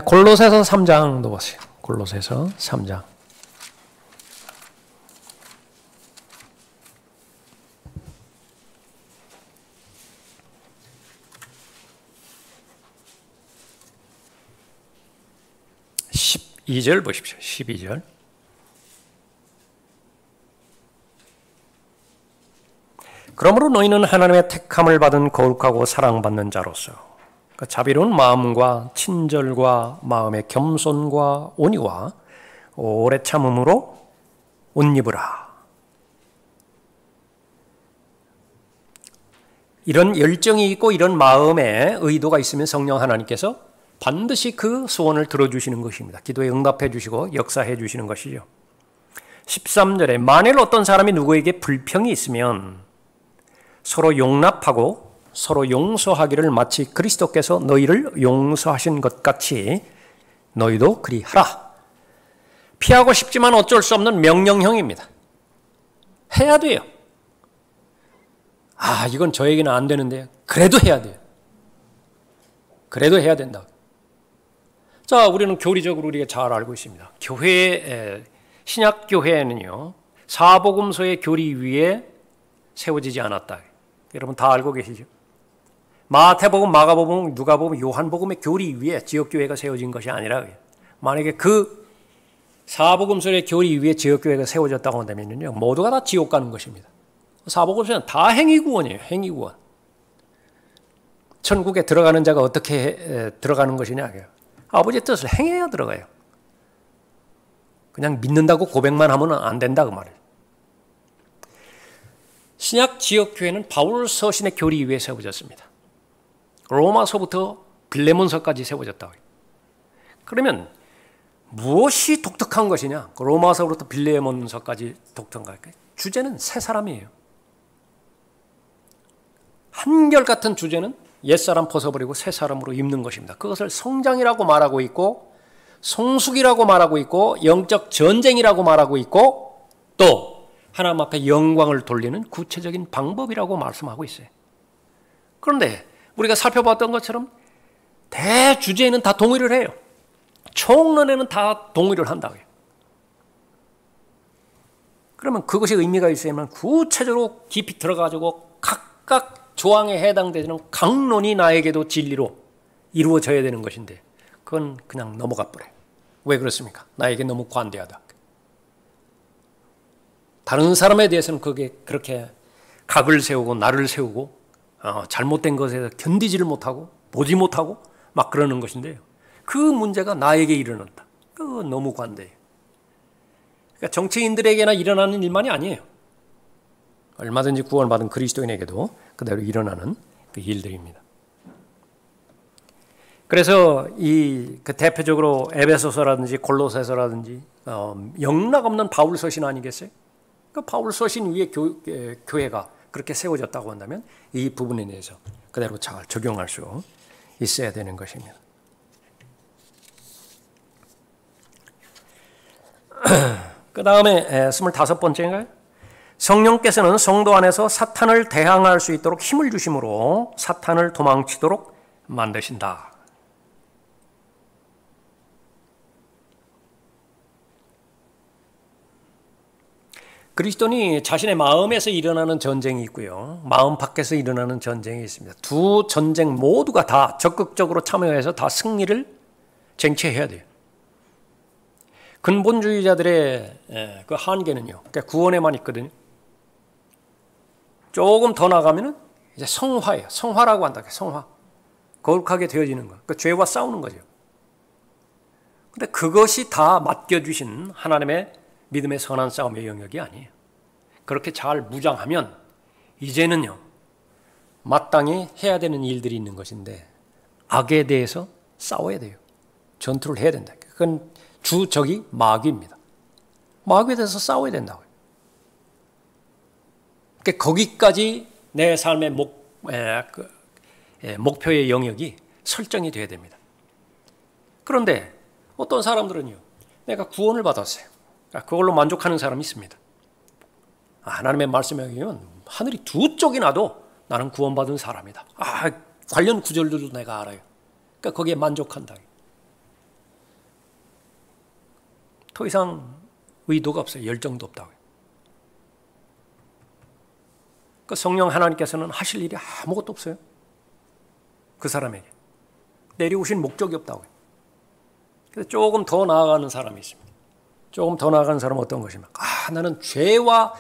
골로새서 3장도 보세요. 골로새서 3장. (12절) 보십시오. 12절. 그러므로 너희는 하나님의 택함을 받은 거룩하고 사랑받는 자로서 그 자비로운 마음과 친절과 마음의 겸손과 온유와 오래 참음으로 옷 입으라. 이런 열정이 있고 이런 마음의 의도가 있으면 성령 하나님께서 반드시 그 소원을 들어주시는 것입니다. 기도에 응답해 주시고 역사해 주시는 것이죠. 13절에 만일 어떤 사람이 누구에게 불평이 있으면 서로 용납하고 서로 용서하기를 마치 그리스도께서 너희를 용서하신 것 같이 너희도 그리하라. 피하고 싶지만 어쩔 수 없는 명령형입니다. 해야 돼요. 이건 저에게는 안 되는데요. 그래도 해야 돼요. 그래도 해야 된다. 자, 우리는 교리적으로 우리가 잘 알고 있습니다. 신약 교회는요, 사복음서의 교리 위에 세워지지 않았다. 여러분 다 알고 계시죠? 마태복음, 마가복음, 누가복음, 요한복음의 교리 위에 지역교회가 세워진 것이 아니라 만약에 그 사복음서의 교리 위에 지역교회가 세워졌다고 한다면요, 모두가 다 지옥 가는 것입니다. 사복음서는 다 행위구원이에요. 행위구원. 천국에 들어가는 자가 어떻게 들어가는 것이냐? 아버지의 뜻을 행해야 들어가요. 그냥 믿는다고 고백만 하면 안 된다 그 말이에요. 신약 지역교회는 바울 서신의 교리 위에 세워졌습니다. 로마서부터 빌레몬서까지 세워졌다고 해요. 그러면 무엇이 독특한 것이냐? 로마서부터 빌레몬서까지 독특한 것. 주제는 새 사람이에요. 한결같은 주제는 옛사람 벗어버리고 새 사람으로 입는 것입니다. 그것을 성장이라고 말하고 있고 성숙이라고 말하고 있고 영적 전쟁이라고 말하고 있고 또 하나님 앞에 영광을 돌리는 구체적인 방법이라고 말씀하고 있어요. 그런데 우리가 살펴봤던 것처럼 대주제에는 다 동의를 해요. 총론에는 다 동의를 한다고요. 그러면 그것이 의미가 있으면 구체적으로 깊이 들어가지고 각각 조항에 해당되는 강론이 나에게도 진리로 이루어져야 되는 것인데 그건 그냥 넘어가 버려요. 왜 그렇습니까? 나에게 너무 관대하다. 다른 사람에 대해서는 그게 그렇게 각을 세우고 나를 세우고 잘못된 것에 견디지를 못하고 보지 못하고 막 그러는 것인데요. 그 문제가 나에게 일어났다. 그거 너무 관대해요. 그러니까 정치인들에게나 일어나는 일만이 아니에요. 얼마든지 구원받은 그리스도인에게도 그대로 일어나는 그 일들입니다. 그래서 그 대표적으로 에베소서라든지 골로새서라든지 영락없는 바울 서신 아니겠어요? 그 바울 서신 위에 교회가 그렇게 세워졌다고 한다면 이 부분에 대해서 그대로 잘 적용할 수 있어야 되는 것입니다. 그 다음에 25번째인가요? 성령께서는 성도 안에서 사탄을 대항할 수 있도록 힘을 주심으로 사탄을 도망치도록 만드신다. 그리스도인이 자신의 마음에서 일어나는 전쟁이 있고요. 마음 밖에서 일어나는 전쟁이 있습니다. 두 전쟁 모두가 다 적극적으로 참여해서 다 승리를 쟁취해야 돼요. 근본주의자들의 그 한계는요. 그러니까 구원에만 있거든요. 조금 더 나가면은 이제 성화예요. 성화라고 한다. 성화. 거룩하게 되어지는 거. 그 죄와 싸우는 거죠. 근데 그것이 다 맡겨주신 하나님의 믿음의 선한 싸움의 영역이 아니에요. 그렇게 잘 무장하면 이제는요. 마땅히 해야 되는 일들이 있는 것인데 악에 대해서 싸워야 돼요. 전투를 해야 된다. 그건 주적이 마귀입니다. 마귀에 대해서 싸워야 된다고요. 그러니까 거기까지 내 삶의 목표의 영역이 설정이 돼야 됩니다. 그런데 어떤 사람들은요. 내가 구원을 받았어요. 그걸로 만족하는 사람이 있습니다. 하나님의 말씀에 의하면 하늘이 두 쪽이 나도 나는 구원받은 사람이다. 관련 구절들도 내가 알아요. 그러니까 거기에 만족한다. 더 이상 의도가 없어요. 열정도 없다고요. 그 성령 하나님께서는 하실 일이 아무것도 없어요. 그 사람에게. 내려오신 목적이 없다고요. 그래서 조금 더 나아가는 사람이 있습니다. 조금 더 나아가는 사람은 어떤 것입니까? 나는 죄와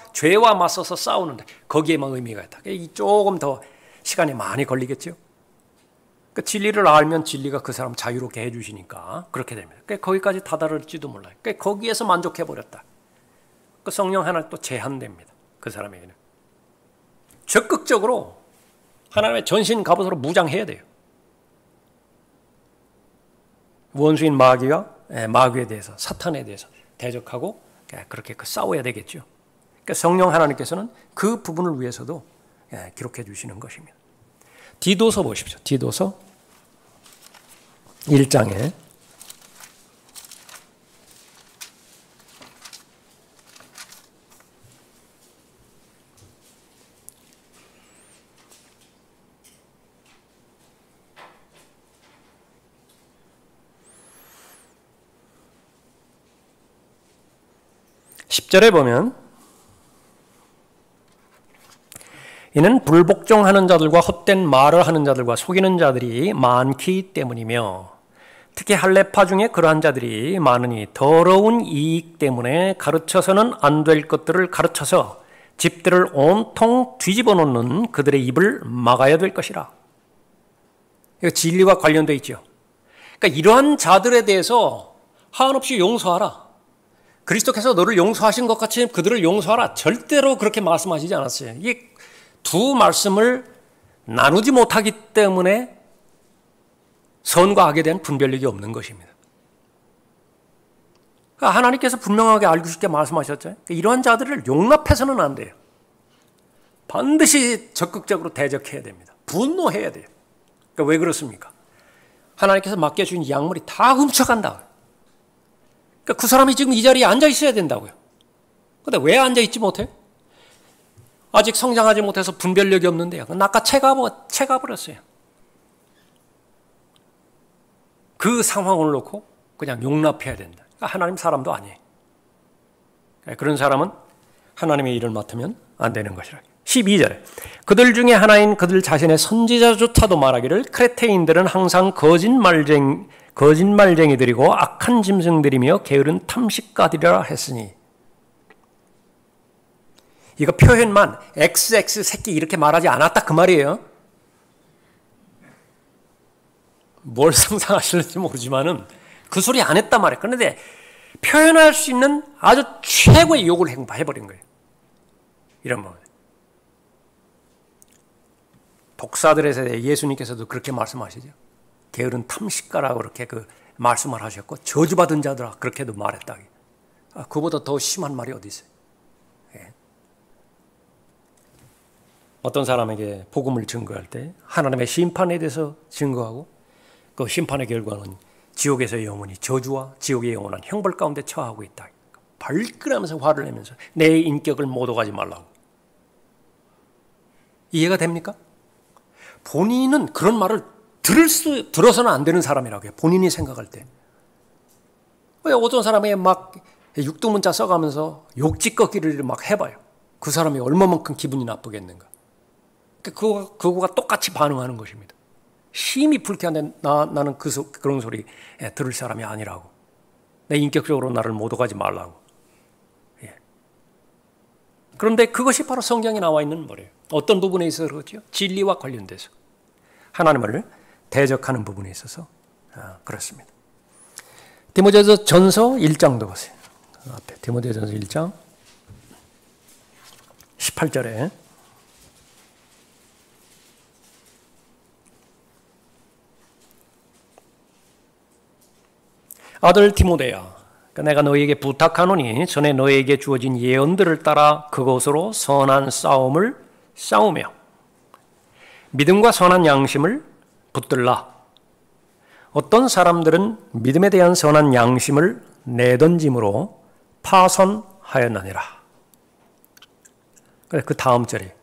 맞서서 싸우는데 거기에만 의미가 있다. 조금 더 시간이 많이 걸리겠죠. 그 진리를 알면 진리가 그 사람 자유롭게 해주시니까 그렇게 됩니다. 거기까지 다다를지도 몰라요. 거기에서 만족해버렸다. 그 성령 하나 또 제한됩니다. 그 사람에게는. 적극적으로 하나님의 전신 갑옷으로 무장해야 돼요. 원수인 마귀에 대해서 사탄에 대해서 대적하고 그렇게 싸워야 되겠죠. 그러니까 성령 하나님께서는 그 부분을 위해서도 기록해 주시는 것입니다. 디도서 보십시오. 디도서 1장에 10절에 보면 이는 불복종하는 자들과 헛된 말을 하는 자들과 속이는 자들이 많기 때문이며 특히 할례파 중에 그러한 자들이 많으니 더러운 이익 때문에 가르쳐서는 안 될 것들을 가르쳐서 집들을 온통 뒤집어 놓는 그들의 입을 막아야 될 것이라. 이거 진리와 관련되어 있죠. 그러니까 이러한 자들에 대해서 한없이 용서하라. 그리스도께서 너를 용서하신 것 같이 그들을 용서하라. 절대로 그렇게 말씀하시지 않았어요. 이게 두 말씀을 나누지 못하기 때문에 선과 악에 대한 분별력이 없는 것입니다. 그러니까 하나님께서 분명하게 알고 싶게 말씀하셨죠. 이러한 자들을 용납해서는 안 돼요. 반드시 적극적으로 대적해야 됩니다. 분노해야 돼요. 그러니까 왜 그렇습니까? 하나님께서 맡겨준 약물이 다 훔쳐간다. 그러니까 그 사람이 지금 이 자리에 앉아 있어야 된다고요. 그런데 왜 앉아 있지 못해? 아직 성장하지 못해서 분별력이 없는데요. 아까 채가버렸어요. 그 상황을 놓고 그냥 용납해야 된다. 그러니까 하나님 사람도 아니에요. 그런 사람은 하나님의 일을 맡으면 안 되는 것이라. 12절에 그들 중에 하나인 그들 자신의 선지자조차도 말하기를 크레테인들은 항상 거짓말쟁이들이고 악한 짐승들이며 게으른 탐식가들이라 했으니, 이거 표현만 XX 새끼 이렇게 말하지 않았다 그 말이에요. 뭘 상상하실지 모르지만은 그 소리 안 했단 말이에요. 그런데 표현할 수 있는 아주 최고의 욕을 해버린 거예요. 이런 거. 독사들에 대해 예수님께서도 그렇게 말씀하시죠. 게으른 탐식가라고 그렇게 그 말씀을 하셨고 저주받은 자들아 그렇게도 말했다. 그보다 더 심한 말이 어디 있어요? 예. 어떤 사람에게 복음을 증거할 때 하나님의 심판에 대해서 증거하고 그 심판의 결과는 지옥에서의 영혼이 저주와 지옥의 영원한 형벌 가운데 처하고 있다. 발끈하면서 화를 내면서 내 인격을 모독하지 말라고. 이해가 됩니까? 본인은 그런 말을 들어서는 안 되는 사람이라고 해요. 본인이 생각할 때. 왜 어떤 사람이 막 육두문자 써가면서 욕짓거리를 막 해봐요. 그 사람이 얼마만큼 기분이 나쁘겠는가. 그거가 똑같이 반응하는 것입니다. 심히 불쾌한데 나는 그런 소리 들을 사람이 아니라고. 내 인격적으로 나를 모독하지 말라고. 예. 그런데 그것이 바로 성경에 나와 있는 말이에요. 어떤 부분에 있어서 그렇죠? 진리와 관련돼서. 하나님을 대적하는 부분에 있어서 그렇습니다. 디모데전서 1장도 보세요. 앞에 디모데전서 1장 18절에 아들 디모데야, 내가 너에게 부탁하노니 전에 너에게 주어진 예언들을 따라 그것으로 선한 싸움을 싸우며 믿음과 선한 양심을 붙들라. 어떤 사람들은 믿음에 대한 선한 양심을 내던짐으로 파선하였느니라. 그 다음 절에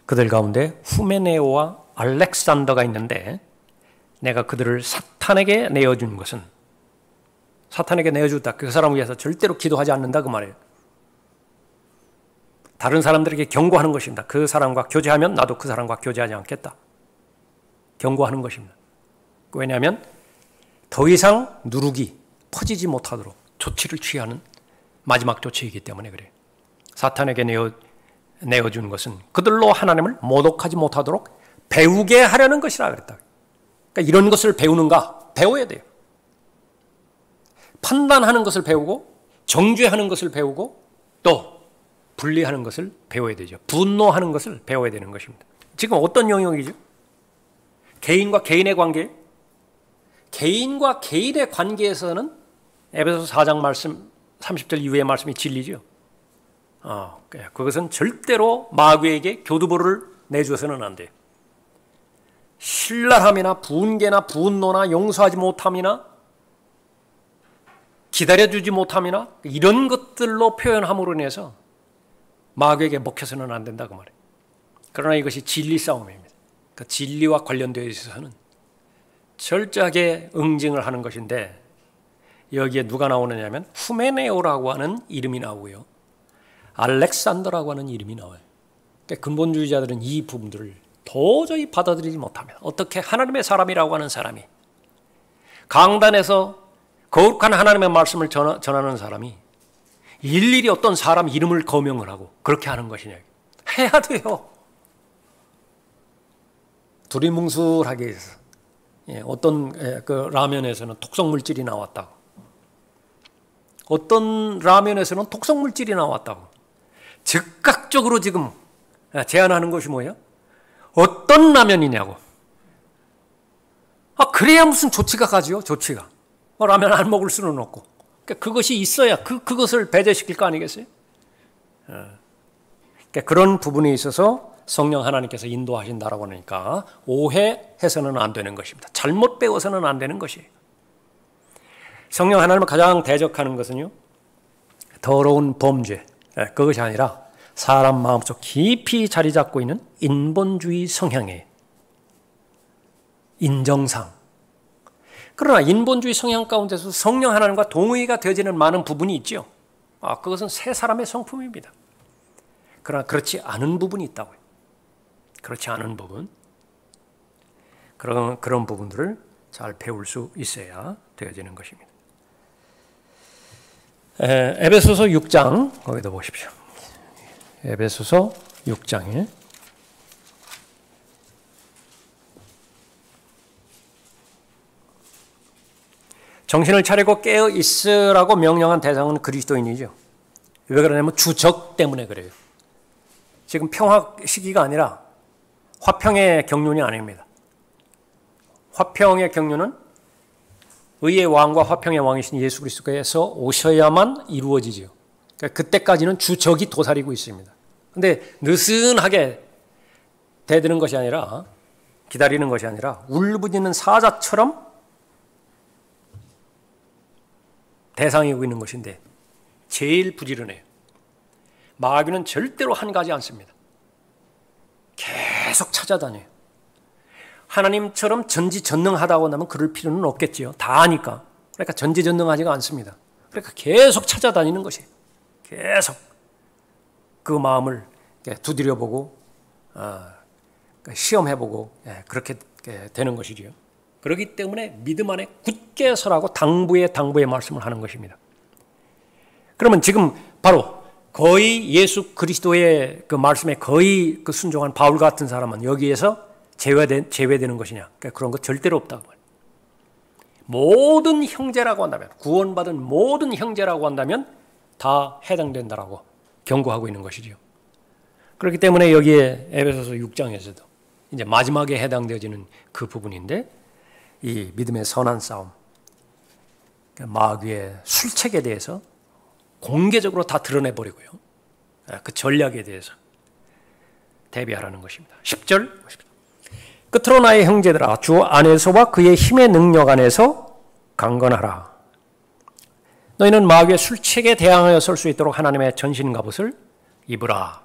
그들 가운데 후메네오와 알렉산더가 있는데 내가 그들을 사탄에게 내어준 것은, 사탄에게 내어줬다. 그 사람을 위해서 절대로 기도하지 않는다 그 말이에요. 다른 사람들에게 경고하는 것입니다. 그 사람과 교제하면 나도 그 사람과 교제하지 않겠다. 경고하는 것입니다. 왜냐하면 더 이상 누룩이 퍼지지 못하도록 조치를 취하는 마지막 조치이기 때문에 그래요. 사탄에게 내어준 것은 그들로 하나님을 모독하지 못하도록 배우게 하려는 것이라 그랬다. 그러니까 이런 것을 배우는가? 배워야 돼요. 판단하는 것을 배우고 정죄하는 것을 배우고 또 분리하는 것을 배워야 되죠. 분노하는 것을 배워야 되는 것입니다. 지금 어떤 영역이죠? 개인과 개인의 관계, 개인과 개인의 관계에서는 에베소서 4장 말씀 30절 이후의 말씀이 진리죠. 그것은 절대로 마귀에게 교두보를 내주어서는 안 돼요. 신랄함이나 분개나 분노나 용서하지 못함이나 기다려주지 못함이나 이런 것들로 표현함으로 인해서 마귀에게 먹혀서는 안 된다 그 말이에요. 그러나 이것이 진리 싸움입니다. 그 진리와 관련되어 있어서는 철저하게 응징을 하는 것인데 여기에 누가 나오느냐면 후메네오라고 하는 이름이 나오고요. 알렉산더라고 하는 이름이 나와요. 근본주의자들은 이 부분들을 도저히 받아들이지 못합니다. 어떻게 하나님의 사람이라고 하는 사람이, 강단에서 거룩한 하나님의 말씀을 전하는 사람이 일일이 어떤 사람 이름을 거명을 하고 그렇게 하는 것이냐. 해야 돼요. 두리뭉술하게 해서 어떤 그 라면에서는 독성물질이 나왔다고, 어떤 라면에서는 독성물질이 나왔다고 즉각적으로 지금 제안하는 것이 뭐예요? 어떤 라면이냐고. 그래야 무슨 조치가 가지요, 조치가. 라면 안 먹을 수는 없고. 그러니까 그것이 있어야 그것을 배제시킬 거 아니겠어요? 그러니까 그런 부분에 있어서 성령 하나님께서 인도하신다라고 하니까 오해해서는 안 되는 것입니다. 잘못 배워서는 안 되는 것이에요. 성령 하나님을 가장 대적하는 것은요, 더러운 범죄, 그것이 아니라 사람 마음속 깊이 자리 잡고 있는 인본주의 성향의 인정상. 그러나 인본주의 성향 가운데서 성령 하나님과 동의가 되어지는 많은 부분이 있죠. 그것은 새 사람의 성품입니다. 그러나 그렇지 않은 부분이 있다고요. 그렇지 않은 부분. 그런 부분들을 잘 배울 수 있어야 되어지는 것입니다. 에베소서 6장 거기다 보십시오. 에베소서 6장에 정신을 차리고 깨어 있으라고 명령한 대상은 그리스도인이죠. 왜 그러냐면 주적 때문에 그래요. 지금 평화 시기가 아니라 화평의 경륜이 아닙니다. 화평의 경륜은 의의 왕과 화평의 왕이신 예수 그리스도께서 오셔야만 이루어지죠. 그러니까 그때까지는 주적이 도사리고 있습니다. 그런데 느슨하게 대드는 것이 아니라, 기다리는 것이 아니라 울부짖는 사자처럼 대상이고 있는 것인데 제일 부지런해요. 마귀는 절대로 한가지 않습니다. 계속 찾아다녀요. 하나님처럼 전지전능하다고 하면 그럴 필요는 없겠지요. 다 아니까. 그러니까 전지전능하지가 않습니다. 그러니까 계속 찾아다니는 것이에요. 계속 그 마음을 두드려보고 시험해보고 그렇게 되는 것이지요. 그렇기 때문에 믿음 안에 굳게 서라고 당부의 말씀을 하는 것입니다. 그러면 지금 바로 거의 예수 그리스도의 그 말씀에 거의 그 순종한 바울 같은 사람은 여기에서 제외되는 것이냐? 그러니까 그런 것 절대로 없다고 말이에요. 모든 형제라고 한다면, 구원받은 모든 형제라고 한다면 다 해당된다라고 경고하고 있는 것이죠. 그렇기 때문에 여기에 에베소서 6장에서도 이제 마지막에 해당되어지는 그 부분인데, 이 믿음의 선한 싸움, 마귀의 술책에 대해서 공개적으로 다 드러내버리고요. 그 전략에 대해서 대비하라는 것입니다. 10절. 끝으로 나의 형제들아, 주 안에서와 그의 힘의 능력 안에서 강건하라. 너희는 마귀의 술책에 대항하여 설 수 있도록 하나님의 전신 갑옷을 입으라.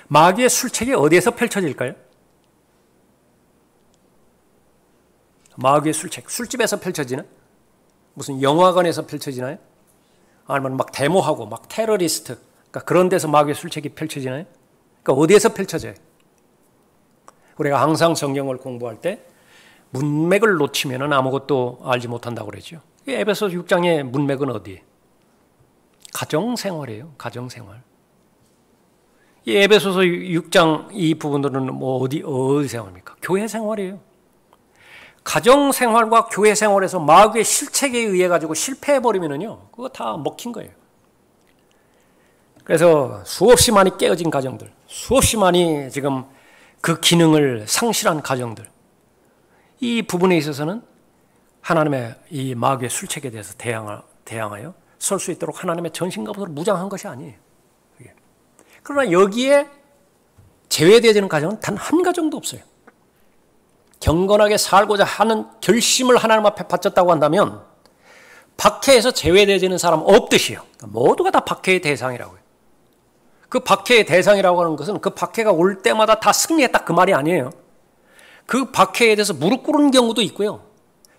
마귀의 술책이 어디에서 펼쳐질까요? 마귀의 술책, 술집에서 펼쳐지나? 무슨 영화관에서 펼쳐지나요? 아니면 막 데모하고 막 테러리스트, 그러니까 그런 데서 마귀의 술책이 펼쳐지나요? 그러니까 어디에서 펼쳐져요? 우리가 항상 성경을 공부할 때 문맥을 놓치면 아무것도 알지 못한다고 그러죠. 에베소서 6장의 문맥은 어디에? 가정생활이에요. 가정생활. 이 에베소서 6장 이 부분들은 뭐 어디 생활입니까? 교회 생활이에요. 가정생활과 교회 생활에서 마귀의 실책에 의해 가지고 실패해버리면요, 그거 다 먹힌 거예요. 그래서 수없이 많이 깨어진 가정들, 수없이 많이 지금 그 기능을 상실한 가정들, 이 부분에 있어서는 하나님의 이 마귀의 술책에 대해서 대항하여 설 수 있도록 하나님의 전신갑옷으로 무장한 것이 아니에요. 그러나 여기에 제외되어지는 가정은 단 한 가정도 없어요. 경건하게 살고자 하는 결심을 하나님 앞에 바쳤다고 한다면 박해에서 제외되어지는 사람 없듯이요. 모두가 다 박해의 대상이라고요. 그 박해의 대상이라고 하는 것은 그 박해가 올 때마다 다 승리했다 그 말이 아니에요. 그 박해에 대해서 무릎 꿇은 경우도 있고요.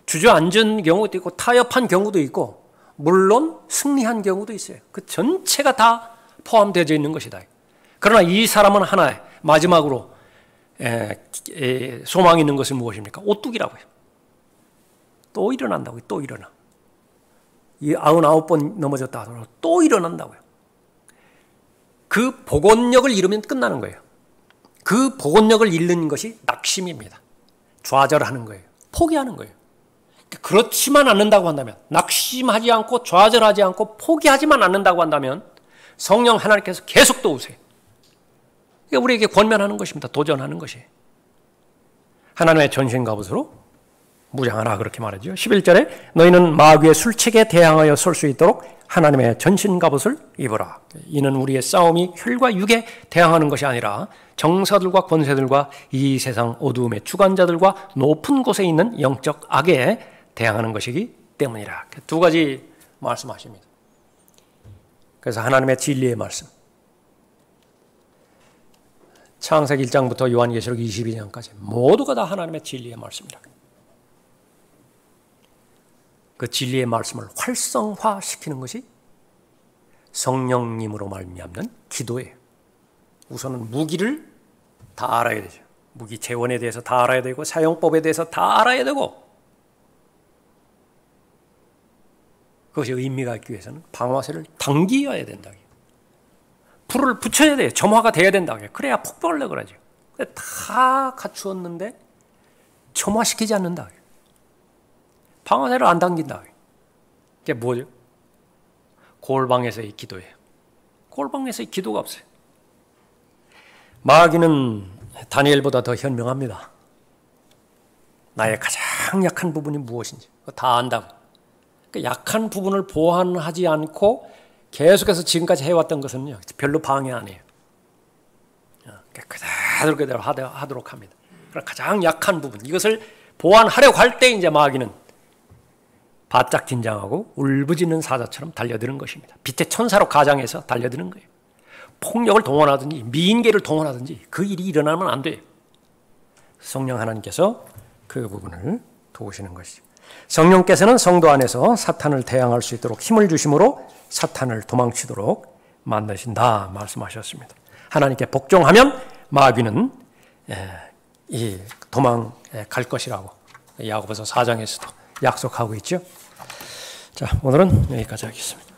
주저앉은 경우도 있고 타협한 경우도 있고 물론 승리한 경우도 있어요. 그 전체가 다 포함되어 있는 것이다. 그러나 이 사람은 하나의 마지막으로 소망이 있는 것은 무엇입니까? 오뚜기라고요. 또 일어난다고요. 또 일어나. 이 99번 넘어졌다 하더라도 또 일어난다고요. 그 복원력을 잃으면 끝나는 거예요. 그 복원력을 잃는 것이 낙심입니다. 좌절하는 거예요. 포기하는 거예요. 그렇지만 않는다고 한다면, 낙심하지 않고 좌절하지 않고 포기하지만 않는다고 한다면 성령 하나님께서 계속 도우세요. 우리에게 권면하는 것입니다. 도전하는 것이. 하나님의 전신갑옷으로 무장하라 그렇게 말하죠. 11절에 너희는 마귀의 술책에 대항하여 설 수 있도록 하나님의 전신갑옷을 입어라. 이는 우리의 싸움이 혈과 육에 대항하는 것이 아니라 정사들과 권세들과 이 세상 어두움의 주관자들과 높은 곳에 있는 영적 악에 대항하는 것이기 때문이라. 두 가지 말씀하십니다. 그래서 하나님의 진리의 말씀. 창세기 1장부터 요한계시록 22장까지 모두가 다 하나님의 진리의 말씀이다. 그 진리의 말씀을 활성화시키는 것이 성령님으로 말미암는 기도예요. 우선은 무기를 다 알아야 되죠. 무기 재원에 대해서 다 알아야 되고 사용법에 대해서 다 알아야 되고 그것이 의미가 있기 위해서는 방화쇠를 당기어야 된다. 불을 붙여야 돼요. 점화가 돼야 된다. 그래야 폭발을 내거라죠. 다 갖추었는데 점화시키지 않는다. 방화쇠를 안 당긴다. 이게 뭐죠? 골방에서의 기도예요. 골방에서의 기도가 없어요. 마귀는 다니엘보다 더 현명합니다. 나의 가장 약한 부분이 무엇인지 다 안다고. 약한 부분을 보완하지 않고 계속해서 지금까지 해왔던 것은요, 별로 방해 안 해요. 그대로 하도록 합니다. 그러나 가장 약한 부분, 이것을 보완하려고 할 때 이제 마귀는 바짝 긴장하고 울부짖는 사자처럼 달려드는 것입니다. 빛의 천사로 가장해서 달려드는 거예요. 폭력을 동원하든지 미인계를 동원하든지 그 일이 일어나면 안 돼요. 성령 하나님께서 그 부분을 도우시는 것이죠. 성령께서는 성도 안에서 사탄을 대항할 수 있도록 힘을 주심으로 사탄을 도망치도록 만드신다 말씀하셨습니다. 하나님께 복종하면 마귀는 도망갈 것이라고 야고보서 4장에서도 약속하고 있죠. 자, 오늘은 여기까지 하겠습니다.